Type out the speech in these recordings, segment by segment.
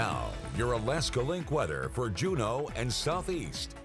Now, your Alaska Link weather for Juneau and Southeast.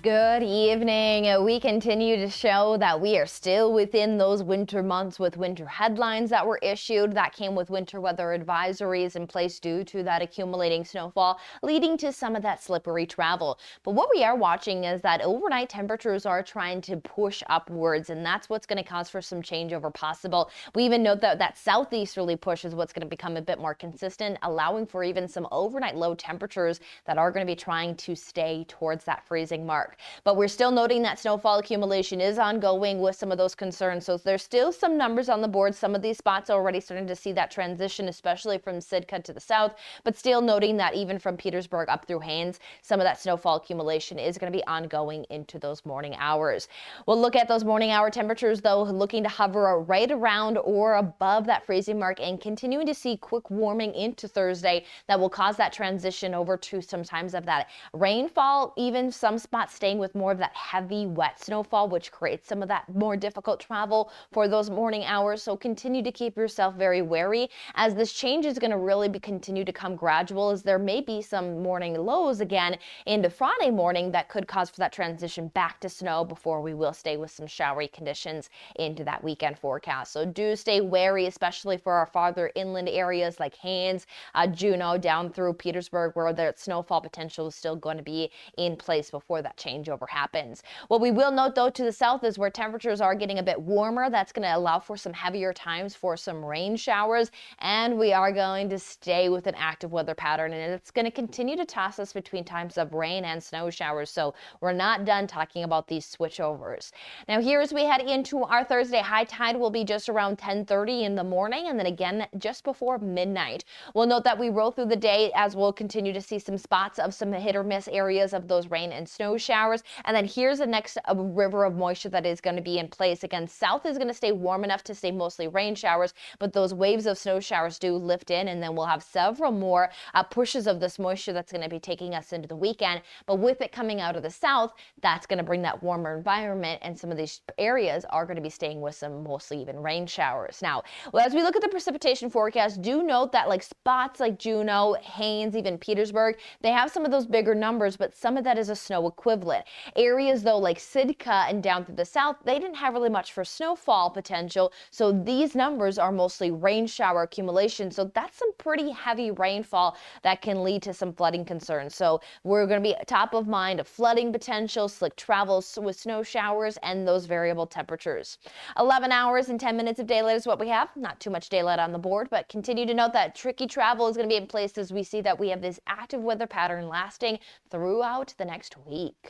Good evening. We continue to show that we are still within those winter months with winter headlines that were issued. That came with winter weather advisories in place due to that accumulating snowfall, leading to some of that slippery travel. But what we are watching is that overnight temperatures are trying to push upwards, and that's what's going to cause for some changeover possible. We even note that that southeasterly push is what's going to become a bit more consistent, allowing for even some overnight low temperatures that are going to be trying to stay towards that freezing mark. But we're still noting that snowfall accumulation is ongoing with some of those concerns. So there's still some numbers on the board. Some of these spots are already starting to see that transition, especially from Sitka to the south, but still noting that even from Petersburg up through Haines, some of that snowfall accumulation is going to be ongoing into those morning hours. We'll look at those morning hour temperatures, though, looking to hover right around or above that freezing mark and continuing to see quick warming into Thursday that will cause that transition over to some times of that rainfall, even some spots staying with more of that heavy wet snowfall, which creates some of that more difficult travel for those morning hours. So continue to keep yourself very wary as this change is going to really continue to come gradual, as there may be some morning lows again into Friday morning that could cause for that transition back to snow before we will stay with some showery conditions into that weekend forecast. So do stay wary, especially for our farther inland areas like Haines, Juneau, down through Petersburg, where the snowfall potential is still going to be in place before that changeover happens. What we will note, though, to the south is where temperatures are getting a bit warmer. That's going to allow for some heavier times for some rain showers, and we are going to stay with an active weather pattern, and it's going to continue to toss us between times of rain and snow showers. So we're not done talking about these switchovers. Now, here as we head into our Thursday, high tide will be just around 10:30 in the morning, and then again just before midnight. We'll note that we roll through the day as we'll continue to see some spots of some hit or miss areas of those rain and snow showers. And then here's the next river of moisture that is going to be in place. Again, south is going to stay warm enough to stay mostly rain showers, but those waves of snow showers do lift in, and then we'll have several more pushes of this moisture that's going to be taking us into the weekend. But with it coming out of the south, that's going to bring that warmer environment, and some of these areas are going to be staying with some mostly even rain showers. Now, as we look at the precipitation forecast, do note that like spots like Juneau, Haines, even Petersburg, they have some of those bigger numbers, but some of that is a snow equivalent. Areas, though, like Sitka and down through the south, they didn't have really much for snowfall potential, so these numbers are mostly rain shower accumulation. So that's some pretty heavy rainfall that can lead to some flooding concerns. So we're going to be top of mind of flooding potential, slick travels with snow showers, and those variable temperatures. 11 hours and 10 minutes of daylight is what we have. Not too much daylight on the board, but continue to note that tricky travel is going to be in place as we see that we have this active weather pattern lasting throughout the next week.